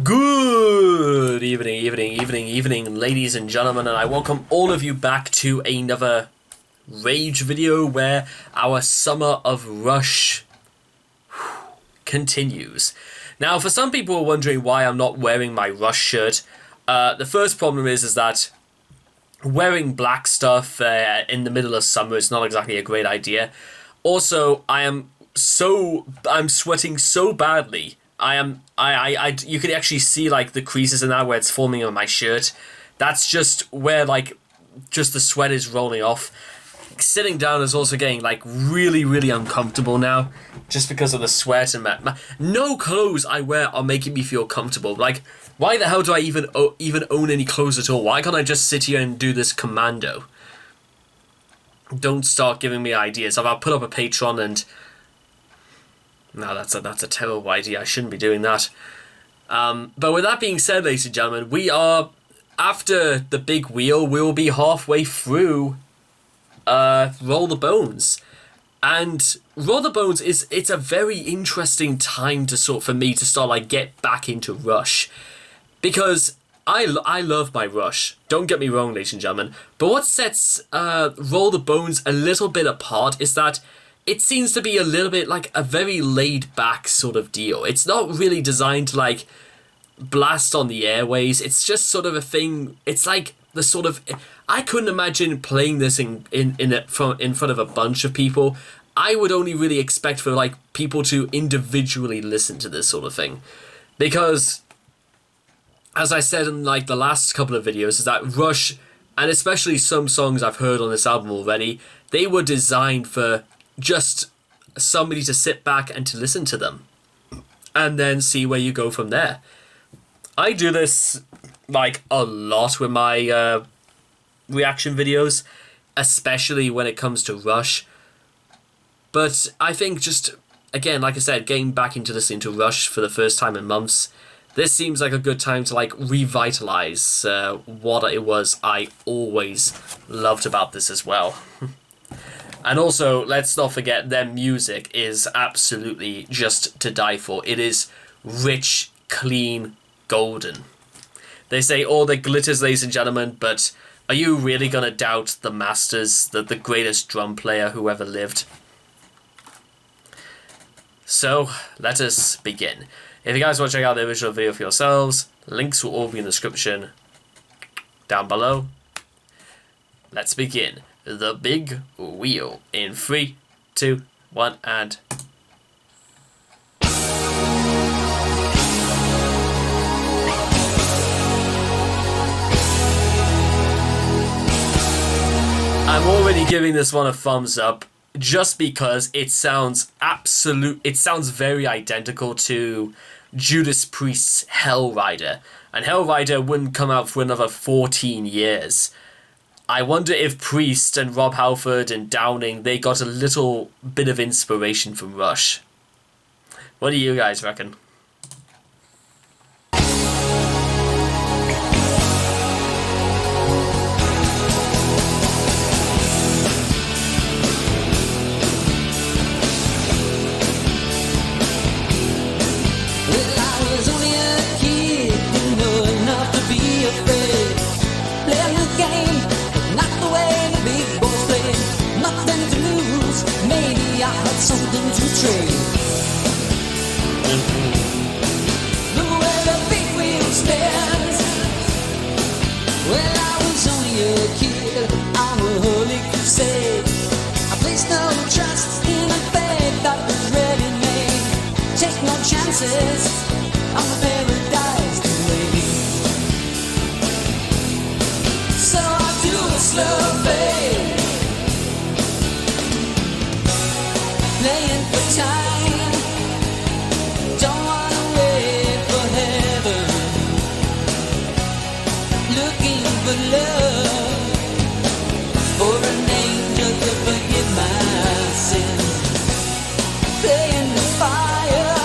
Good evening, ladies and gentlemen, and I welcome all of you back to another Rage video where our summer of Rush continues. Now, for some people who are wondering why I'm not wearing my Rush shirt, the first problem is that wearing black stuff in the middle of summer is not exactly a great idea. Also, I'm sweating so badly. You can actually see like the creases in that where it's forming on my shirt. That's just where just the sweat is rolling off. Sitting down is also getting like really uncomfortable now, just because of the sweat and no clothes I wear are making me feel comfortable. Like, why the hell do I even own any clothes at all? Why can't I just sit here and do this commando? Don't start giving me ideas. I'll put up a Patreon and. No, that's a terrible idea. I shouldn't be doing that. But with that being said, ladies and gentlemen, we are, after the big wheel, we'll be halfway through Roll the Bones. And Roll the Bones it's a very interesting time for me to start like get back into Rush. Because I love my Rush. Don't get me wrong, ladies and gentlemen. But what sets Roll the Bones a little bit apart is that it seems to be a little bit like a very laid-back sort of deal. It's not really designed to, like, blast on the airways. It's just sort of a thing. It's like the sort of. I couldn't imagine playing this in front of a bunch of people. I would only really expect for, like, people to individually listen to this sort of thing. Because, as I said in, like, the last couple of videos, is that Rush, and especially some songs I've heard on this album already, they were designed for just somebody to sit back and to listen to them and then see where you go from there. I do this like a lot with my reaction videos, especially when it comes to Rush. But I think just, again, like I said, getting back into listening to Rush for the first time in months, this seems like a good time to like revitalize what it was I always loved about this as well. And also, let's not forget, their music is absolutely just to die for. It is rich, clean, golden. They say all that glitters, ladies and gentlemen, but are you really going to doubt the masters, the greatest drum player who ever lived? So, let us begin. If you guys want to check out the original video for yourselves, links will all be in the description down below. Let's begin. The big wheel in 3, 2, 1, and I'm already giving this one a thumbs up just because it sounds very identical to Judas Priest's Hell Rider, and Hell Rider wouldn't come out for another 14 years. I wonder if Priest and Rob Halford and Downing, they got a little bit of inspiration from Rush. What do you guys reckon? Something to trade. The way the big wheel spins. Well, I was only a kid on a holy crusade. I placed no trust in a faith that was ready-made. Take no chances on the paradise delayed. So I do a slow fade, playing for time, don't wanna wait for heaven, looking for love, for an angel to forgive my sins, playing the fire,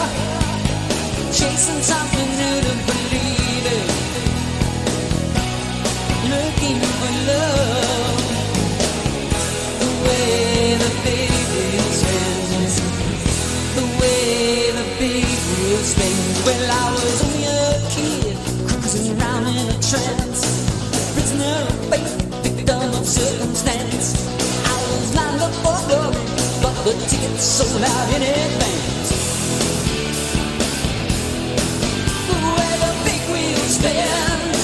the tickets sold out in advance. The way the big wheel spins.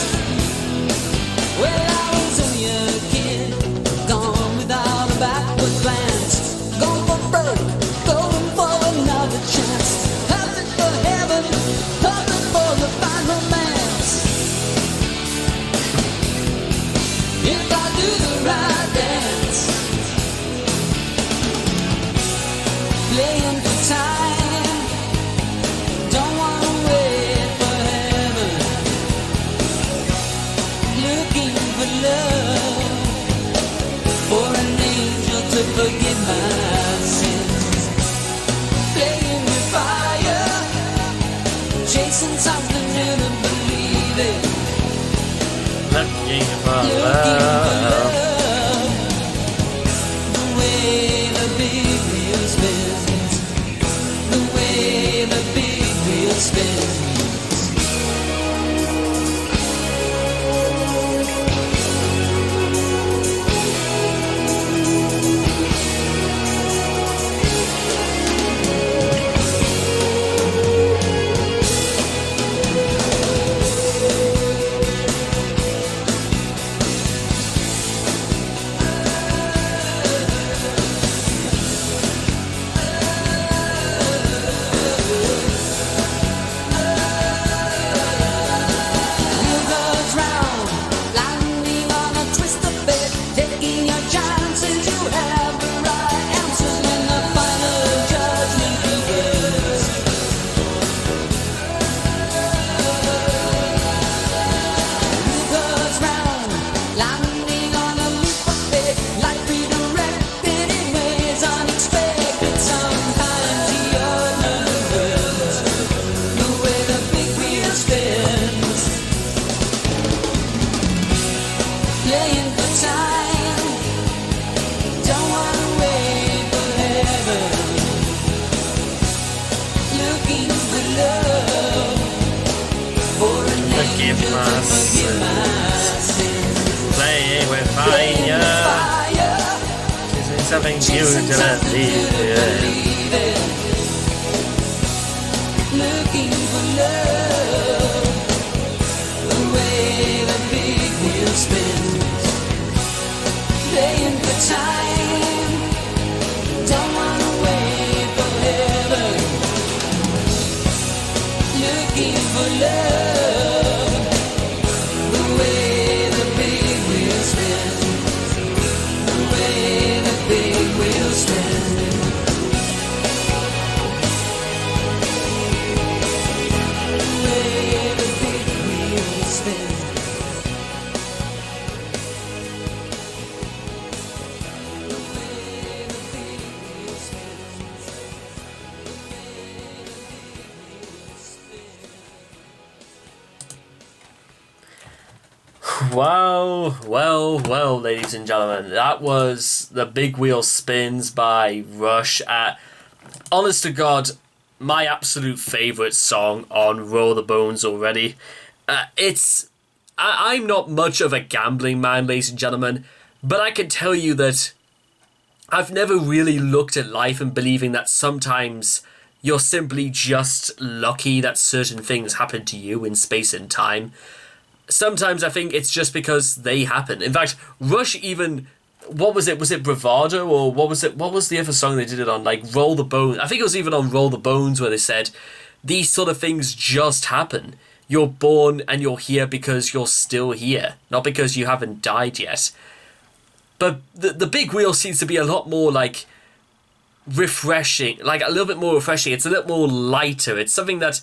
Well, I was only a kid, gone without a backward glance. Going for broke, going for another chance. Hoping for heaven, hoping for the fine romance. If I do the right dance, playing for time, don't wanna wait for heaven. Looking for love, for an angel to forgive my sins. Playing with fire, chasing something new to believe it. Looking for Looking for love. love, the way the big wheel spins, the way the big wheel spins. Wheel goes round, landing on a twist of fate. Taking your chances, you have the right answers when the final judgment begins. Wheel goes round, landing on a leap of faith. Life redirected in ways unexpected. Sometimes the ordinary words, the way the big wheel spins. Playing for time, don't wanna wait for heaven. Looking for love, for an Forgive angel my to forgive my sins. Playing with Playing with fire. fire, Chasing something new chasing to something new believe to in. believe in. Looking for love, the way the big wheel spins. Playing for time, don't wanna wait for heaven. Looking for love, the way the big wheel spins. The way the big wheel spins. The way the big wheel spins. Well, ladies and gentlemen, that was The Big Wheel Spins by Rush. Honest to God, my absolute favourite song on Roll the Bones already. I'm not much of a gambling man, ladies and gentlemen, but I can tell you that I've never really looked at life and believing that sometimes you're simply just lucky that certain things happen to you in space and time. Sometimes I think it's just because they happen. In fact, Rush even... What was it? Was it Bravado? Or what was it? What was the other song they did it on? Like, Roll the Bones. I think it was even on Roll the Bones where they said, these sort of things just happen. You're born and you're here because you're still here. Not because you haven't died yet. But the big wheel seems to be a lot more, like, refreshing. Like, a little bit more refreshing. It's a little more lighter. It's something that...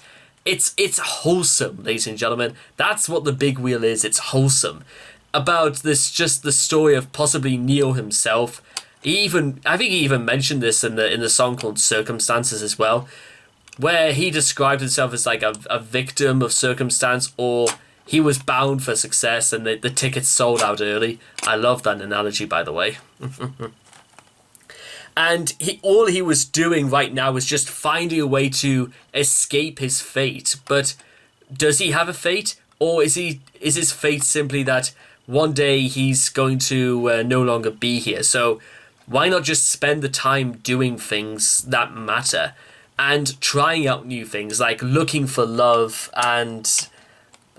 It's wholesome, ladies and gentlemen. That's what the big wheel is. It's wholesome. About this, just the story of possibly Neil himself. I think he even mentioned this in the song called Circumstances as well, where he described himself as like a victim of circumstance, or he was bound for success and the tickets sold out early. I love that analogy, by the way. And all he was doing right now was just finding a way to escape his fate. But does he have a fate? Or is his fate simply that one day he's going to no longer be here? So Why not just spend the time doing things that matter and trying out new things like looking for love and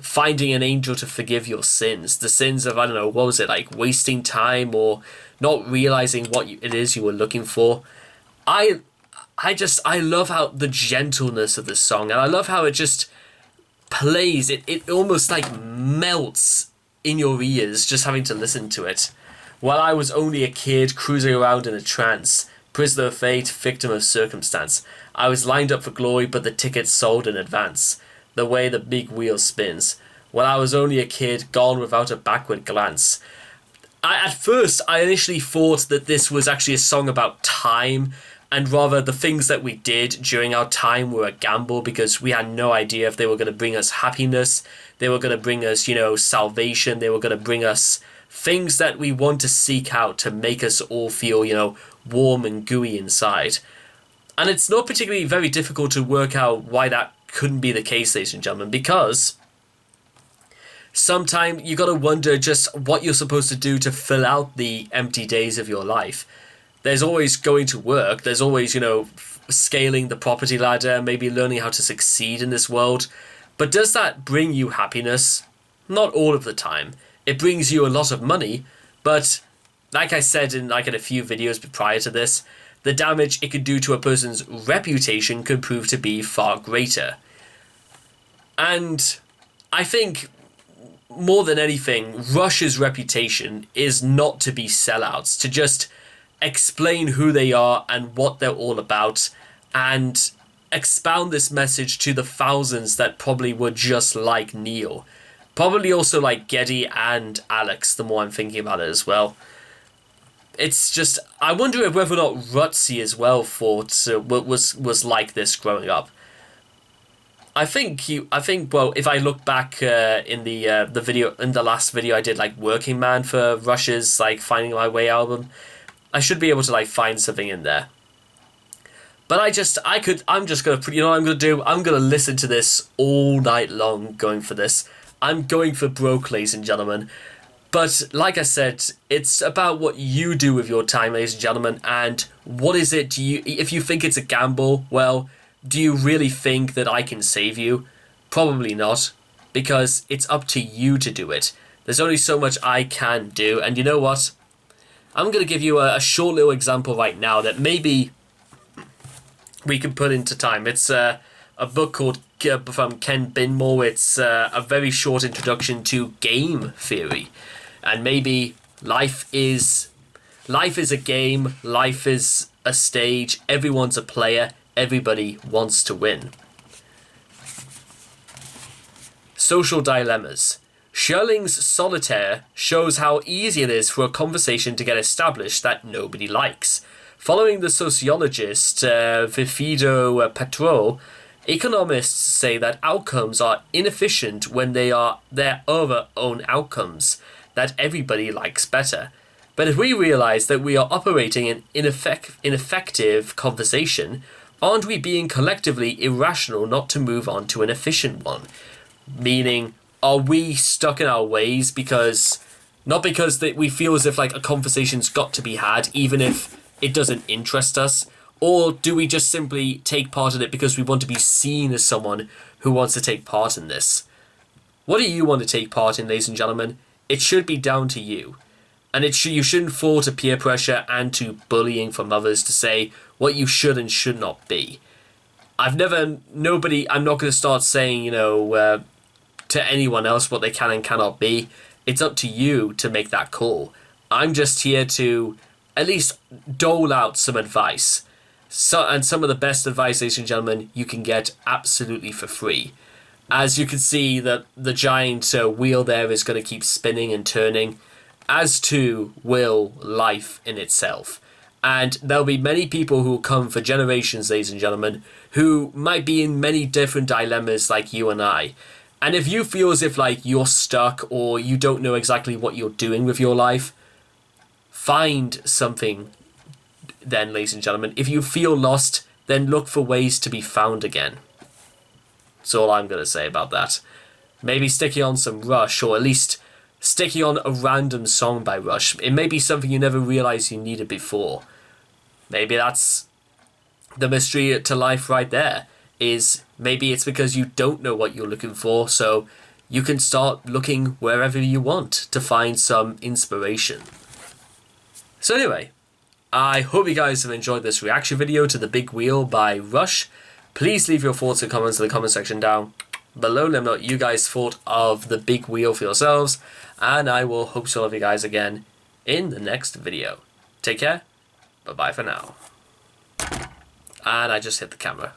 finding an angel to forgive your sins? The sins of, I don't know, what was it, like wasting time or not realizing what it is you were looking for. I love how the gentleness of this song, and I love how it just plays. It almost like melts in your ears just having to listen to it. While I was only a kid cruising around in a trance, prisoner of fate, victim of circumstance, I was lined up for glory, but the ticket sold in advance. The way the big wheel spins. While I was only a kid, gone without a backward glance. At first, I initially thought that this was actually a song about time, and rather the things that we did during our time were a gamble because we had no idea if they were going to bring us happiness, they were going to bring us, salvation, they were going to bring us things that we want to seek out to make us all feel, warm and gooey inside. And it's not particularly very difficult to work out why that couldn't be the case, ladies and gentlemen, because sometimes you got to wonder just what you're supposed to do to fill out the empty days of your life. There's always going to work. There's always, scaling the property ladder, maybe learning how to succeed in this world. But does that bring you happiness? Not all of the time. It brings you a lot of money, but like I said in a few videos prior to this, the damage it could do to a person's reputation could prove to be far greater. And I think more than anything, Rush's reputation is not to be sellouts, to just explain who they are and what they're all about, and expound this message to the thousands that probably were just like Neil. Probably also like Geddy and Alex, the more I'm thinking about it as well. It's just, I wonder whether or not Rutsy as well was like this growing up. I think well, if I look back in the last video I did, like Working Man for Rush's like Finding My Way album, I should be able to like find something in there. But I'm just gonna put, what I'm gonna do? I'm gonna listen to this all night long, going for this. I'm going for broke, ladies and gentlemen. But like I said, it's about what you do with your time, ladies and gentlemen, and what is it if you think it's a gamble, well, do you really think that I can save you? Probably not, because it's up to you to do it. There's only so much I can do, and you know what? I'm going to give you a short little example right now that maybe we can put into time. It's a book called from Ken Binmore. It's a very short introduction to game theory. And maybe life is a game, life is a stage, everyone's a player, everybody wants to win. Social dilemmas. Schelling's Solitaire shows how easy it is for a conversation to get established that nobody likes. Following the sociologist Vifido Petro, economists say that outcomes are inefficient when they are their own outcomes that everybody likes better. But if we realize that we are operating an ineffective conversation, aren't we being collectively irrational not to move on to an efficient one? Meaning, are we stuck in our ways not because we feel as if like a conversation's got to be had, even if it doesn't interest us? Or do we just simply take part in it because we want to be seen as someone who wants to take part in this? What do you want to take part in, ladies and gentlemen? It should be down to you. And you shouldn't fall to peer pressure and to bullying from others to say what you should and should not be. I'm not going to start saying, to anyone else what they can and cannot be. It's up to you to make that call. I'm just here to at least dole out some advice. And some of the best advice, ladies and gentlemen, you can get absolutely for free. As you can see, the giant wheel there is going to keep spinning and turning, as too will life in itself. And there'll be many people who will come for generations, ladies and gentlemen, who might be in many different dilemmas like you and I. And if you feel as if like you're stuck or you don't know exactly what you're doing with your life, find something then, ladies and gentlemen. If you feel lost, then look for ways to be found again. That's all I'm going to say about that. Maybe sticking on some Rush, or at least sticking on a random song by Rush. It may be something you never realized you needed before. Maybe that's the mystery to life right there. Is maybe it's because you don't know what you're looking for, so you can start looking wherever you want to find some inspiration. So anyway, I hope you guys have enjoyed this reaction video to The Big Wheel by Rush. Please leave your thoughts and comments in the comment section down below. Let me know what you guys thought of The Big Wheel for yourselves. And I will hope to love you guys again in the next video. Take care. Bye-bye for now. And I just hit the camera.